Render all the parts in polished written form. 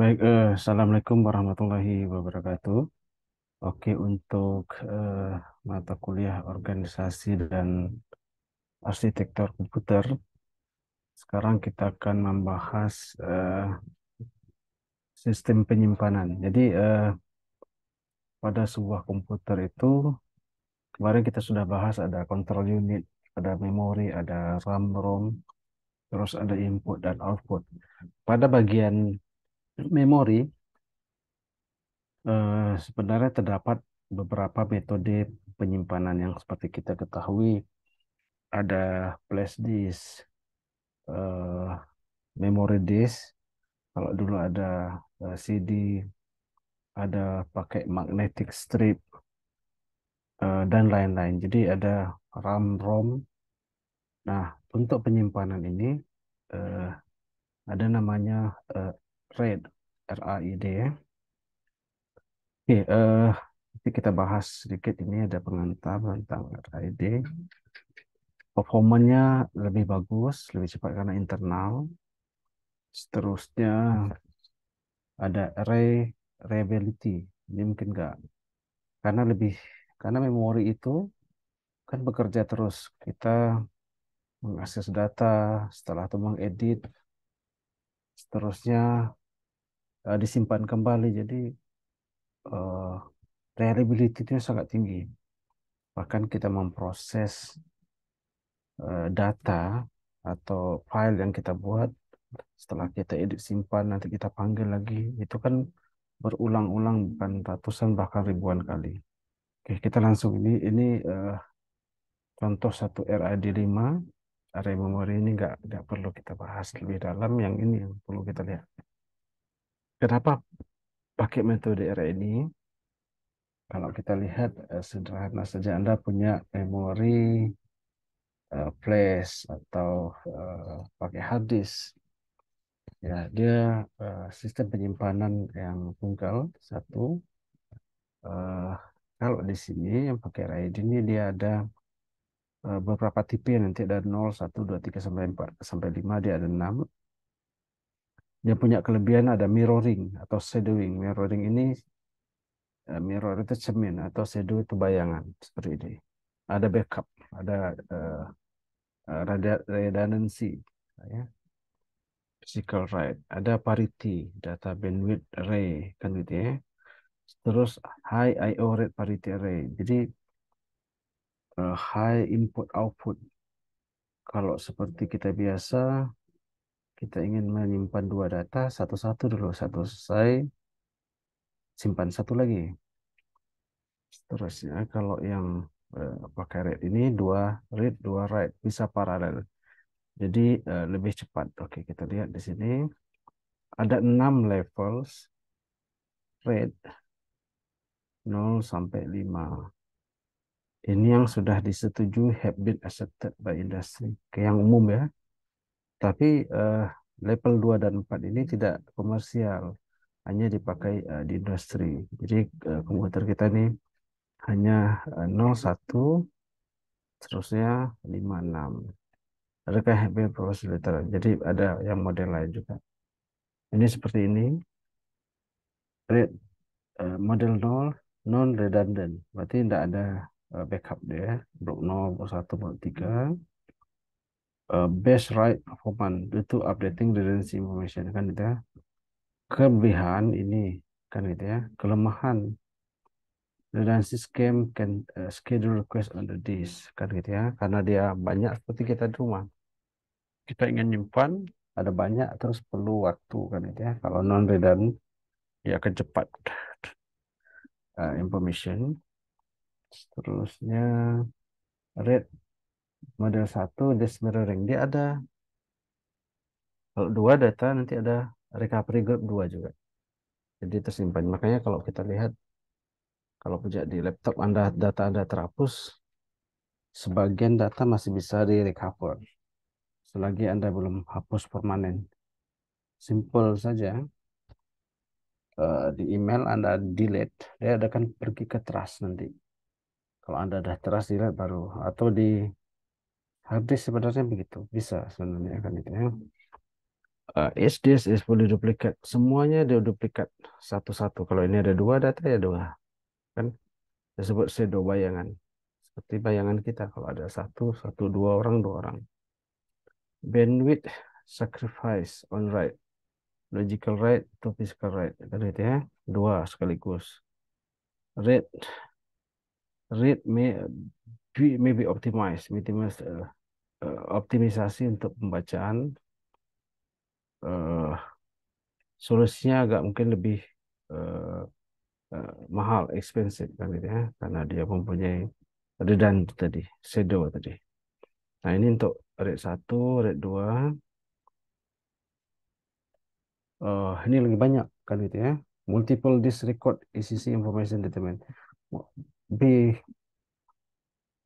Baik, Assalamualaikum warahmatullahi wabarakatuh. Oke, untuk mata kuliah organisasi dan arsitektur komputer, sekarang kita akan membahas sistem penyimpanan. Jadi, pada sebuah komputer itu, kemarin kita sudah bahas ada control unit, ada memori, ada RAM, ROM, terus ada input dan output. Pada bagian memori, sebenarnya terdapat beberapa metode penyimpanan yang seperti kita ketahui ada flash disk, eh, memory disk, kalau dulu ada CD, ada pakai magnetic strip, dan lain-lain. Jadi ada RAM, ROM. Nah, untuk penyimpanan ini eh, ada namanya eh, RAID, RAID ya. Oke, nanti kita bahas sedikit ini ada pengantar tentang RAID. Performanya lebih bagus, lebih cepat karena internal. Seterusnya ada reliability. Ini mungkin enggak karena lebih karena memori itu kan bekerja terus. Kita mengakses data setelah itu mengedit, seterusnya disimpan kembali. Jadi eh, reliability-nya sangat tinggi. Bahkan kita memproses data atau file yang kita buat setelah kita edit simpan nanti kita panggil lagi itu kan berulang-ulang bukan ratusan bahkan ribuan kali. Oke, kita langsung ini contoh satu RAD 5 area memori ini nggak perlu kita bahas lebih dalam, yang ini yang perlu kita lihat. Kenapa pakai metode RAD ini? Kalau kita lihat sederhana saja Anda punya memori flash atau pakai hard disk. Ya, dia sistem penyimpanan yang tunggal satu. Eh, Kalau di sini yang pakai RAID ini dia ada beberapa tipe, nanti ada 0, 1, 2, 3, sampai 4, sampai 5, dia ada 6. Dia punya kelebihan ada mirroring atau shadowing. Mirroring ini, mirror itu cermin atau shadow itu bayangan, seperti ini. Ada backup, ada redundancy, ya. Physical write, ada parity, data bandwidth array, kan gitu ya. Terus high I/O rate parity array. Jadi high input output. Kalau seperti kita biasa, kita ingin menyimpan dua data, satu-satu dulu, satu selesai, simpan satu lagi. Seterusnya kalau yang pakai read ini dua read, dua write, bisa paralel. Jadi lebih cepat. Oke, kita lihat di sini ada 6 levels read 0 sampai 5. Ini yang sudah disetujui, have been accepted by industry. Ke yang umum ya. Tapi level 2 dan 4 ini tidak komersial, hanya dipakai di industri. Jadi komputer kita ini hanya 0, 1, seterusnya 5, 6. Adakah happy facilitator? Jadi ada yang model lain juga. Ini seperti ini. Model 0, non redundant. Berarti tidak ada backup dia. Blok 0, blok 1, blok 3. Best write performance itu updating redundancy information kan gitu ya. Kelebihan ini kan gitu ya. Kelemahan redundancy scheme can schedule request on the disk kan gitu ya. Karena dia banyak seperti kita di rumah. Kita ingin nyimpan ada banyak terus perlu waktu kan gitu ya. Kalau non redundant ya akan cepat information. Terusnya red model satu disk mirroring, dia ada kalau dua data nanti ada recovery group 2 juga. Jadi tersimpan. Makanya kalau kita lihat kalau punya di laptop Anda data Anda terhapus, sebagian data masih bisa di recover selagi Anda belum hapus permanen. Simple saja. Di email Anda delete, dia akan pergi ke trash nanti. Kalau Anda ada trash delete baru, atau di hard disk sebenarnya begitu bisa sebenarnya kan itu ya. Is this is fully duplicate. Semuanya dia duplikat satu-satu. Kalau ini ada dua data ya dua. Kan disebut pseudo bayangan. Seperti bayangan kita. Kalau ada satu, satu, dua orang. Bandwidth sacrifice on write. Logical write to physical write. Kan itu ya. Dua sekaligus. Read, read may be optimized. Optimisasi untuk pembacaan. eh Solusinya agak mungkin lebih eh, mahal, expensive kan gitu ya, karena dia mempunyai redundant tadi, shadow tadi. Nah ini untuk rate satu, rate 2, ini lebih banyak kan gitu ya. Multiple disk record ECC information determine. B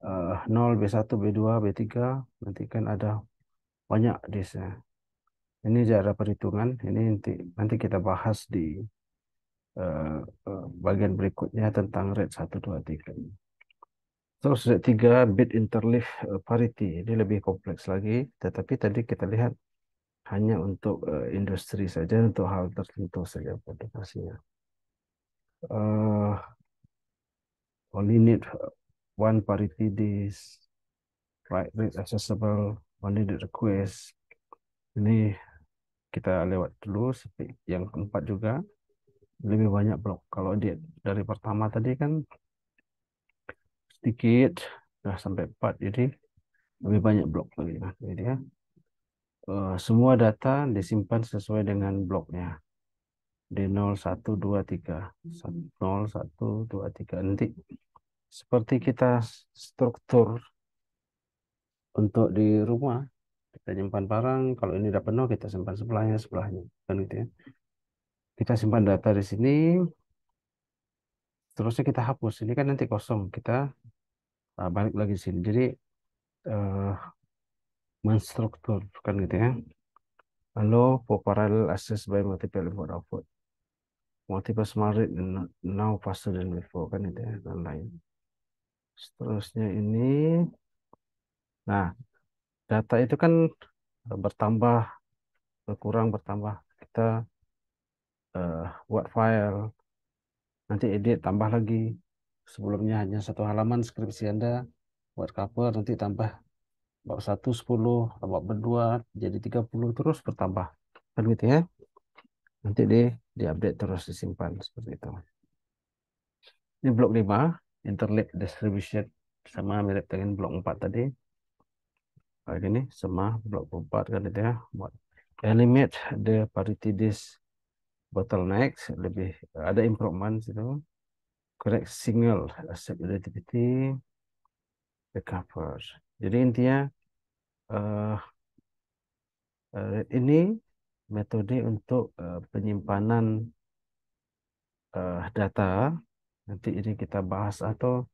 0, B1, B2, B3, nanti kan ada banyak disknya. Ini cara perhitungan, ini nanti kita bahas di eh, bagian berikutnya tentang rate 1, 2, 3. Terus rate 3 bit interleave parity. Ini lebih kompleks lagi, tetapi tadi kita lihat hanya untuk industri saja, untuk hal tertentu saja aplikasinya. Uh, Only need one parity disk, write rate accessible, only need request. Ini kita lewat dulu, yang keempat juga lebih banyak blok. Kalau dari pertama tadi kan sedikit, sudah sampai 4, jadi lebih banyak blok lagi. Nah, jadi ya, semua data disimpan sesuai dengan bloknya. Di 0, 1, 2, 3. 0, 1, 2, 3. Nanti seperti kita struktur untuk di rumah, kita simpan barang, kalau ini udah penuh, kita simpan sebelahnya, sebelahnya. Kan gitu ya. Kita simpan data di sini, terusnya kita hapus. Ini kan nanti kosong, kita balik lagi di sini. Jadi, eh, menstruktur, kan gitu ya. Allow for parallel access by multiple input output. Multiple smart read now faster than before, kan itu ya, dan lain. Seterusnya ini, nah, data itu kan bertambah, berkurang, bertambah. Kita buat file, nanti edit, tambah lagi. Sebelumnya hanya satu halaman skripsi Anda, buat cover, nanti tambah bab 1, 10, bab berdua, jadi 30, terus bertambah. Kan gitu ya. Nanti diupdate terus, disimpan, seperti itu. Ini blok 5, interleave distribution, sama mirip dengan blok 4 tadi. Kayak gini, sama blok 4 kan itu ya. Buat eliminate the parity disk bottlenecks, lebih ada improvement itu. Correct signal accept relativity, recover. Jadi intinya eh, ini metode untuk penyimpanan data. Nanti ini kita bahas, atau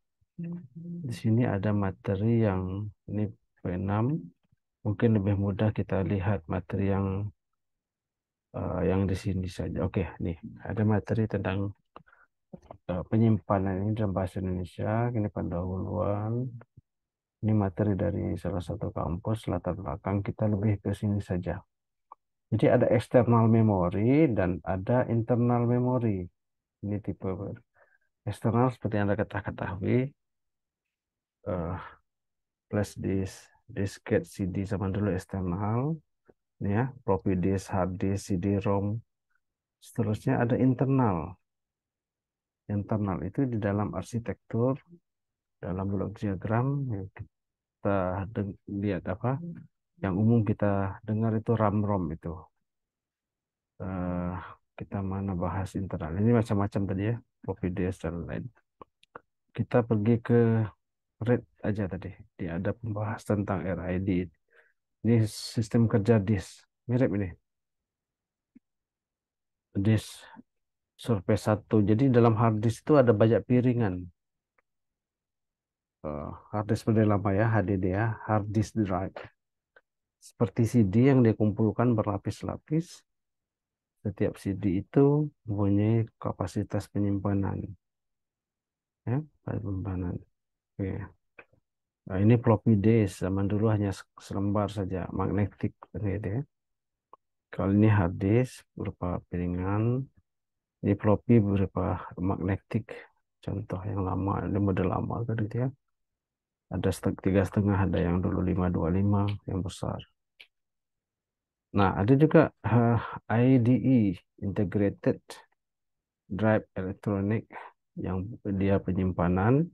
di sini ada materi yang ini P6, mungkin lebih mudah kita lihat materi yang di sini saja. Oke, nih ada materi tentang penyimpanan ini dalam bahasa Indonesia. Ini pendahuluan. Ini materi dari salah satu kampus. Latar belakang kita lebih ke sini saja. Jadi ada external memory dan ada internal memory. Ini tipe eksternal seperti yang Anda ketahui, eh, flash disk, disket, CD zaman dulu eksternal, ini ya, floppy disk, hard disk, CD-ROM. Seterusnya ada internal. Internal itu di dalam arsitektur, dalam blok diagram yang kita lihat apa, yang umum kita dengar itu RAM-ROM itu. Eh, kita mana bahas internal. Ini macam-macam tadi ya, floppy disk dan lain. Kita pergi ke RAID aja tadi. Dia ada pembahas tentang RID. Ini sistem kerja disk. Mirip ini. Disk Surface 1. Jadi dalam hard disk itu ada banyak piringan. Hard disk seperti lama ya, HDD ya, hard disk drive. Seperti CD yang dikumpulkan berlapis-lapis. Setiap CD itu mempunyai kapasitas penyimpanan. Ya, penyimpanan. Oke. Nah, ini floppy disk. Zaman dulu hanya selembar saja, magnetik gitu ya. Kalau ini hard disk berupa piringan, ini floppy berupa magnetik. Contoh yang lama, ini model lama kan gitu ya. Ada 3,5, ada yang dulu 525 yang besar. Nah, ada juga IDE, Integrated Drive Electronic, yang dia penyimpanan,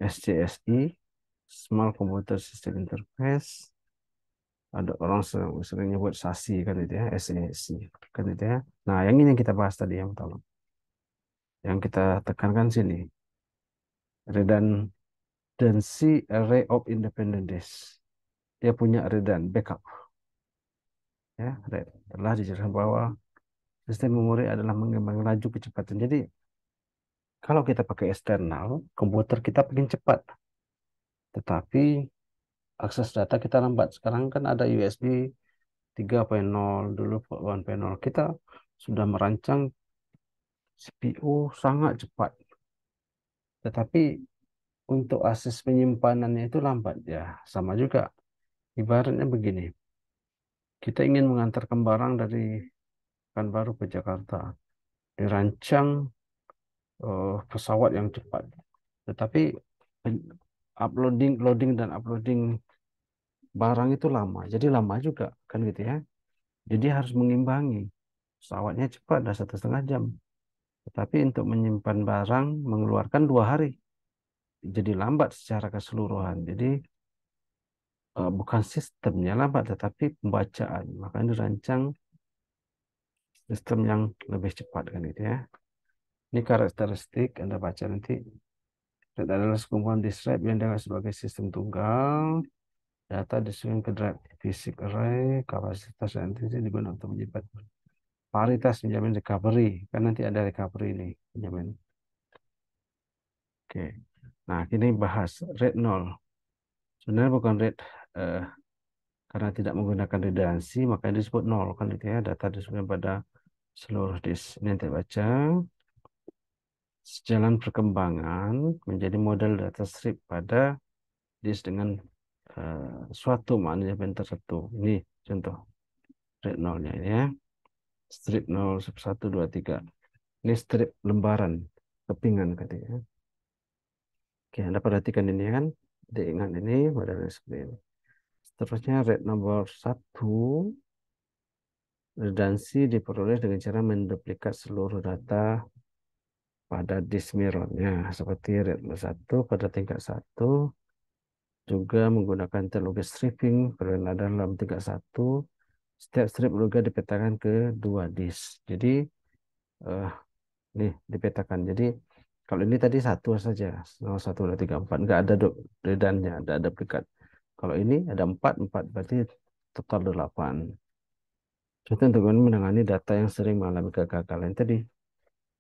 SCSI, Small Computer System Interface. Ada orang sering nyebut SASI kan itu ya, SASI kan itu ya. Nah, yang ini yang kita bahas tadi yang pertama. Yang kita tekankan sini, redundancy array of independent disk. Dia punya redundant backup ya. Telah dijelaskan bahwa sistem memori adalah mengembangkan laju kecepatan. Jadi kalau kita pakai eksternal, komputer kita pengen cepat, tetapi akses data kita lambat. Sekarang kan ada USB 3.0, dulu 1.0. Kita sudah merancang CPU sangat cepat, tetapi untuk akses penyimpanannya itu lambat ya. Sama juga, ibaratnya begini. Kita ingin mengantarkan barang dari Pekanbaru ke Jakarta. Dirancang pesawat yang cepat. Tetapi loading dan uploading barang itu lama. Jadi lama juga kan gitu ya. Jadi harus mengimbangi. Pesawatnya cepat, dah 1,5 jam. Tetapi untuk menyimpan barang mengeluarkan 2 hari. Jadi lambat secara keseluruhan. Jadi bukan sistemnya lambat, tetapi pembacaan. Makanya dirancang sistem yang lebih cepat kan gitu ya. Ini karakteristik Anda baca nanti. Thread adalah sekumpulan disk drive yang dianggap sebagai sistem tunggal. Data disusun ke drive fisik array, kapasitas dan intensitas digunakan untuk menyimpan. Paritas menjamin recovery, kan nanti ada recovery ini, menjamin. Oke. Nah, ini bahas rate 0. Sebenarnya bukan rate karena tidak menggunakan redundancy, makanya disebut 0 kan itu ya. Data disusun pada seluruh disk. Ini nanti baca. Sejalan perkembangan menjadi model data strip pada disk dengan suatu manajemen tertentu. Ini contoh rate 0-nya ini ya. Strip 0, 1, 2, 3. Ini strip lembaran, kepingan katanya. Oke, Anda perhatikan ini kan. Diingat ini modelnya seperti ini. Seterusnya rate nomor 1. Redundancy diperoleh dengan cara menduplikat seluruh data pada disk mirrornya. Seperti rate nomor 1 pada tingkat 1. Juga menggunakan teknologi stripping karena dalam tingkat 1. Setiap strip juga dipetakan ke 2 disk. Jadi eh, nih dipetakan. Jadi kalau ini tadi satu saja, 0, 1, 2, 3, 4, nggak ada redannya, ada duplikat. Kalau ini ada 4, 4 berarti total 8. Contoh untuk menangani data yang sering mengalami kegagalan tadi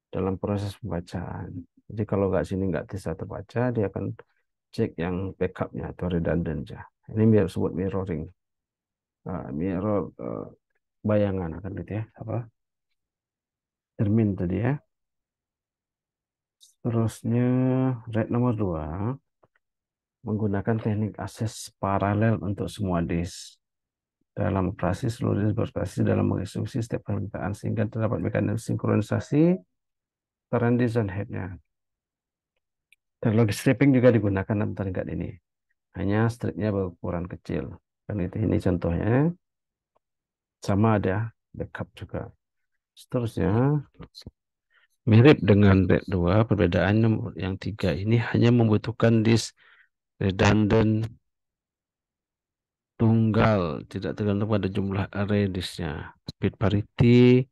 dalam proses pembacaan. Jadi kalau nggak sini nggak bisa terbaca, dia akan cek yang backupnya atau redundant ya. Ini biar sebut mirroring. Mirror bayangan akan gitu ya, apa? Termin tadi ya. Terusnya rate nomor 2 menggunakan teknik akses paralel untuk semua disk. Dalam operasi, seluruh disk beroperasi dalam mengeksekusi setiap permintaan sehingga terdapat mekanisme sinkronisasi current disk dan headnya. Teknologi stripping juga digunakan dalam tingkat ini. Hanya stripnya berukuran kecil. Dan itu ini contohnya. Sama ada backup juga. Seterusnya, mirip dengan RAID 2, perbedaan yang 3 ini hanya membutuhkan disk redundant tunggal, tidak tergantung pada jumlah array disknya. Bit parity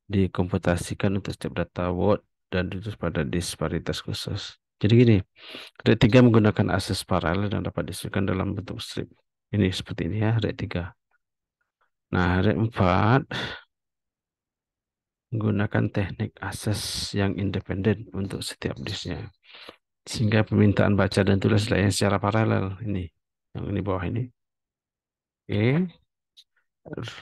dikomputasikan untuk setiap data word dan itu pada disk paritas khusus. Jadi gini, RAID 3 menggunakan akses paralel dan dapat disusun dalam bentuk strip. Ini seperti ini ya, RAID 3. Nah, RAID 4 menggunakan teknik akses yang independen untuk setiap disknya. Sehingga permintaan baca dan tulis lain secara paralel. Ini, yang ini bawah ini. Oke.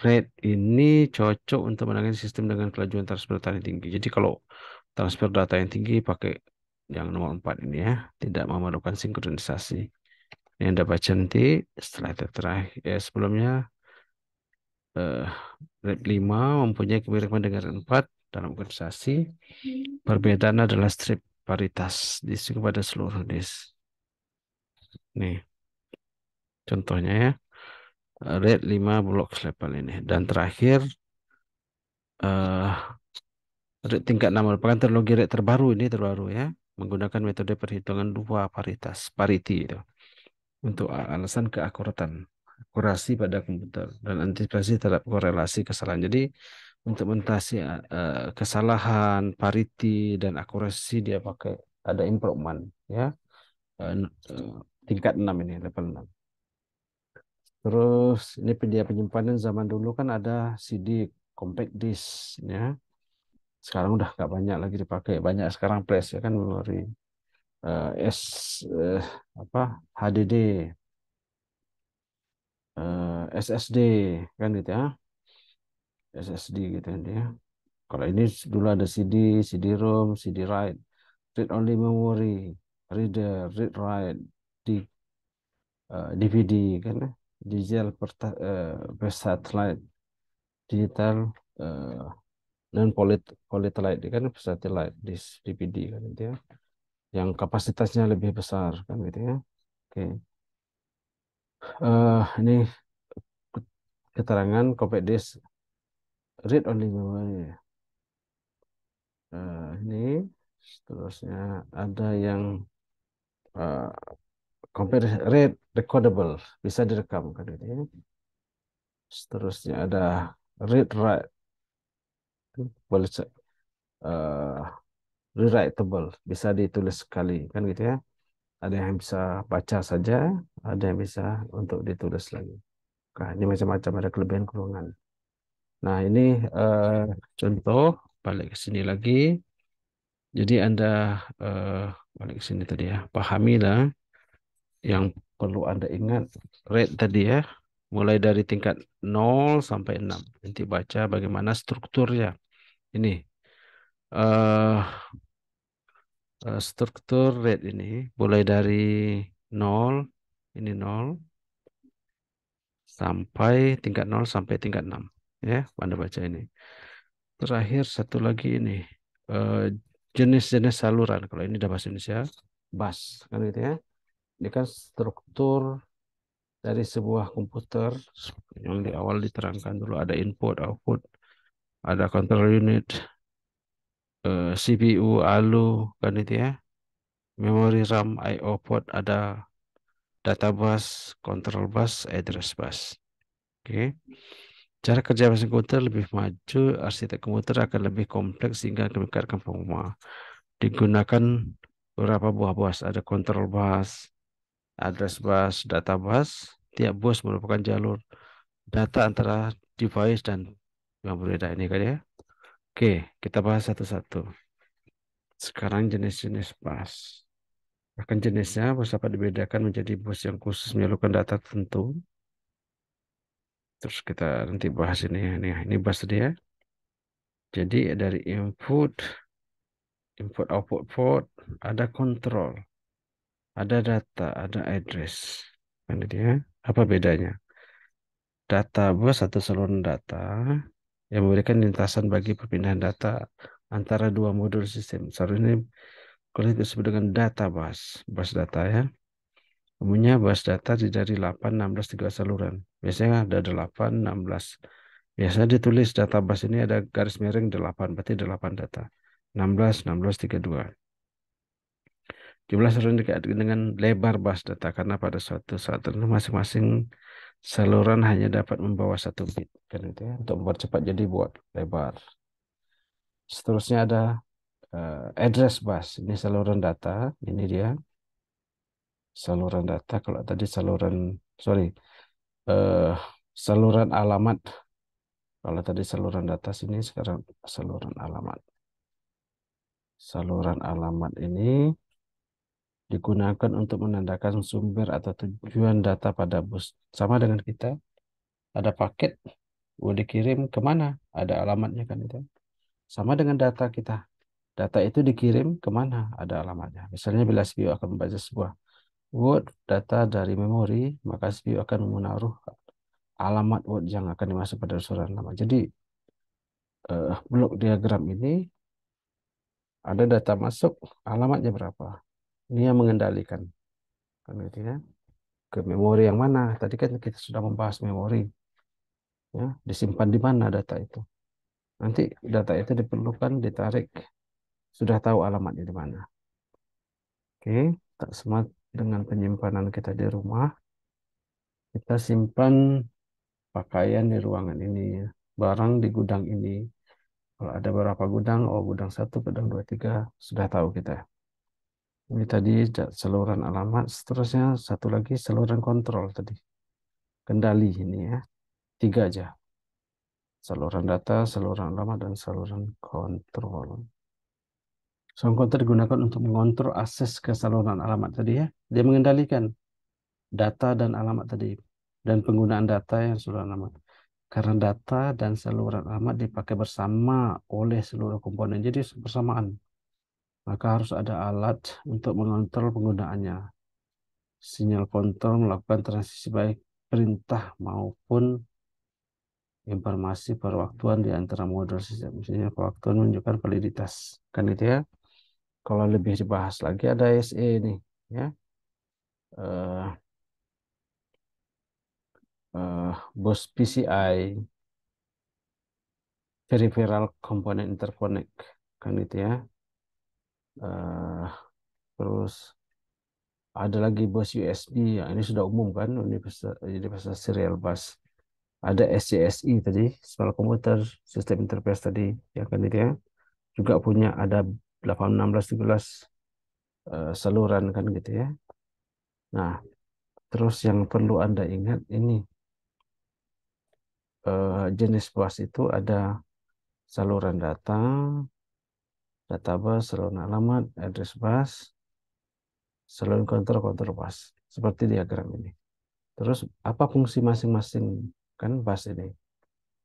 RAID ini cocok untuk menangani sistem dengan kelajuan transfer data yang tinggi. Jadi kalau transfer data yang tinggi pakai yang nomor 4 ini ya, tidak memerlukan sinkronisasi. Ini Anda baca nanti setelah itu terakhir, sebelumnya eh, RAID 5 mempunyai kemiripan dengan RAID 4 dalam organisasi. Perbedaan adalah strip paritas disk kepada seluruh disk. Nih, contohnya ya, RAID 5 blok level ini. Dan terakhir, eh RAID tingkat 6 merupakan teknologi RAID terbaru ya, menggunakan metode perhitungan dua paritas, parity itu, untuk alasan keakuratan, akurasi pada komputer dan antisipasi terhadap korelasi kesalahan. Jadi untuk mengatasi kesalahan parity dan akurasi dia pakai ada improvement ya, eh, eh, tingkat 6 ini, level 6. Terus ini dia penyimpanan zaman dulu kan ada CD, compact disc ya. Sekarang udah nggak banyak lagi dipakai. Banyak sekarang flash ya kan, memori S eh, apa HDD, SSD kan gitu ya. SSD gitu kan dia. Kalau ini dulu ada CD, CD-ROM, CD-write, read only memory, reader, read write, di DVD kan ya. Digital per satellite, digital eh, non volatile kan satellite di DVD kan gitu ya. Yang kapasitasnya lebih besar kan gitu ya. Oke. Ini keterangan compact disk read only memory. Ini seterusnya ada yang uh, compact read recordable, bisa direkam kan gitu ya. Seterusnya ada read write, boleh uh, rewritable, bisa ditulis sekali kan gitu ya. Ada yang bisa baca saja, ada yang bisa untuk ditulis lagi. Nah, ini macam-macam, ada kelebihan kekurangan. Nah, ini eh, contoh, balik ke sini lagi. Jadi Anda eh, balik ke sini tadi ya, pahamilah yang perlu Anda ingat rate tadi ya, mulai dari tingkat 0 sampai 6. Nanti baca bagaimana strukturnya. Ini eh struktur rate ini mulai dari 0, ini 0 sampai tingkat 0 sampai tingkat 6. Ya, Anda baca ini. Terakhir satu lagi ini eh, jenis-jenis saluran. Kalau ini dalam bahasa Indonesia, bus kan gitu ya. Ini kan struktur dari sebuah komputer yang di awal diterangkan dulu, ada input, output, ada control unit, CPU, ALU kan itu ya. Memory RAM, I/O port, ada data bus, control bus, address bus. Oke. Cara kerja mesin komputer lebih maju, arsitek komputer akan lebih kompleks sehingga meningkatkan performa. Digunakan beberapa buah bus, ada control bus, address bus, data bus. Tiap bus merupakan jalur data antara device dan yang berbeda ini kan ya. Oke, kita bahas satu-satu. Sekarang jenis-jenis bus. Bahkan jenisnya bus dapat dibedakan menjadi bus yang khusus menyalurkan data tertentu. Terus kita nanti bahas ini. Ini bus tadi ya. Jadi dari input output port, ada kontrol, ada data, ada address. Kan itu ya. Apa bedanya? Data bus atau saluran data yang memberikan lintasan bagi perpindahan data antara dua modul sistem. Seharusnya kalau itu disebut dengan data bus data ya. Umumnya bus data terdiri dari 8, 16, 3 saluran. Biasanya ada 8, 16. Biasanya ditulis data bus ini ada garis miring 8, berarti 8 data. 16, 16, 32. Jumlah saluran dikaitkan dengan lebar bus data karena pada suatu saat tertentu masing-masing saluran hanya dapat membawa 1 bit. Kan itu ya, untuk mempercepat jadi buat lebar. Seterusnya ada address bus. Ini saluran data. Ini dia saluran data. Kalau tadi sorry, eh, saluran alamat. Kalau tadi saluran data sini, sekarang saluran alamat. Saluran alamat ini digunakan untuk menandakan sumber atau tujuan data pada bus. Sama dengan kita, ada paket, mau dikirim kemana? Ada alamatnya kan itu. Sama dengan data kita. Data itu dikirim kemana? Ada alamatnya. Misalnya bila CPU akan membaca sebuah Word data dari memori, maka CPU akan menaruh alamat Word yang akan dimasuk pada surat nama. Jadi blok diagram ini ada data masuk, alamatnya berapa. Ini yang mengendalikan. Kan gitu ya. Ke memori yang mana? Tadi kan kita sudah membahas memori. Ya, disimpan di mana data itu. Nanti data itu diperlukan ditarik, sudah tahu alamatnya di mana. Oke, tak semat dengan penyimpanan kita di rumah, kita simpan pakaian di ruangan ini, ya. Barang di gudang ini. Kalau ada beberapa gudang, oh gudang satu, gudang dua, tiga, sudah tahu kita. Ini tadi saluran alamat, seterusnya satu lagi saluran kontrol tadi. Kendali ini ya, tiga aja. Saluran data, saluran alamat, dan saluran kontrol. Saluran kontrol digunakan untuk mengontrol akses ke saluran alamat tadi ya. Dia mengendalikan data dan alamat tadi. Dan penggunaan data yang saluran alamat. Karena data dan saluran alamat dipakai bersama oleh seluruh komponen. Jadi bersamaan. Maka harus ada alat untuk mengontrol penggunaannya. Sinyal kontrol melakukan transisi baik perintah maupun informasi perwaktuan di antara modul sistem. Misalnya perwaktuan menunjukkan validitas. Kan itu ya. Kalau lebih dibahas lagi ada SE nih. Ya. Eh, bus PCI, Peripheral Component Interconnect. Kan itu ya. Eh, terus ada lagi bus USB. Yang ini sudah umum kan. Ini bahasa serial bus. Ada SCSI tadi, soal komputer, sistem interface tadi, ya kan itu ya. Juga punya ada 8, 16, 17 saluran kan gitu ya. Nah, terus yang perlu Anda ingat ini jenis bus itu ada saluran data, data bus, saluran alamat, address bus, saluran kontrol, kontrol bus. Seperti diagram ini. Terus apa fungsi masing-masing kan bus ini?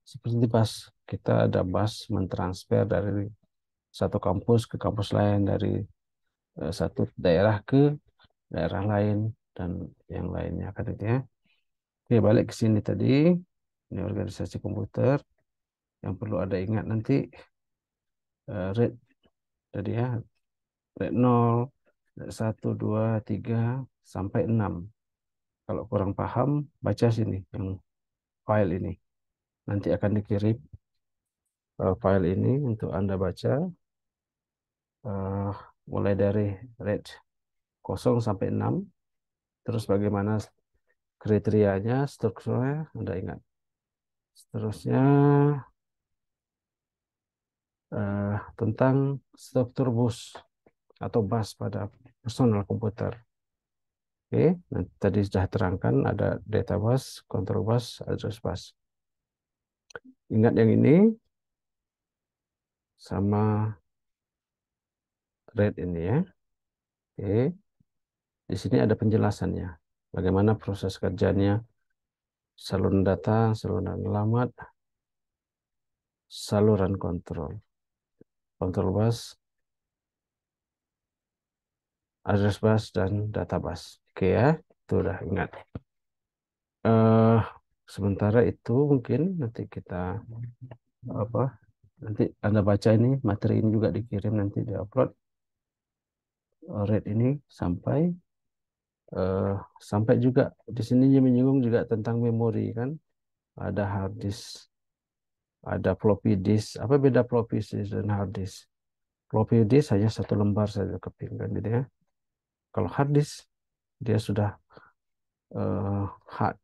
Seperti bus, kita ada bus mentransfer dari satu kampus ke kampus lain, dari satu daerah ke daerah lain dan yang lainnya kan itu ya. Oke, balik ke sini tadi. Ini organisasi komputer yang perlu ada ingat nanti rate tadi ya, rate 0, rate 1, 2, 3 sampai 6. Kalau kurang paham, baca sini yang file ini. Nanti akan dikirim file ini untuk Anda baca eh, mulai dari rate 0 sampai 6. Terus bagaimana kriterianya, strukturnya, Anda ingat. Seterusnya tentang struktur bus atau bus pada personal komputer. Oke, nah, tadi sudah terangkan ada data bus, control bus, address bus. Ingat yang ini sama red ini ya. Oke, di sini ada penjelasannya. Bagaimana proses kerjanya, saluran data, saluran alamat, saluran kontrol, control bus, address bus, dan data bus. Oke ya, itu udah ingat. eh Sementara itu mungkin nanti kita apa nanti Anda baca ini materi ini juga dikirim nanti diupload rate ini sampai eh, sampai juga di sini dia menyinggung juga tentang memori kan, ada hard disk, ada floppy disk. Apa beda floppy disk dan hard disk? Floppy disk hanya satu lembar saja kepinggan gitu ya. Kalau hard disk dia sudah eh, hard,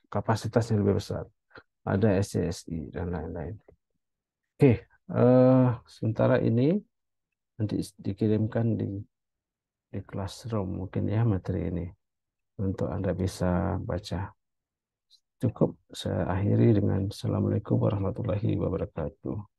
kapasitasnya lebih besar, ada SSD dan lain-lain. Oke, sementara ini nanti dikirimkan di Classroom mungkin ya materi ini untuk Anda bisa baca. Cukup saya akhiri dengan Assalamualaikum warahmatullahi wabarakatuh.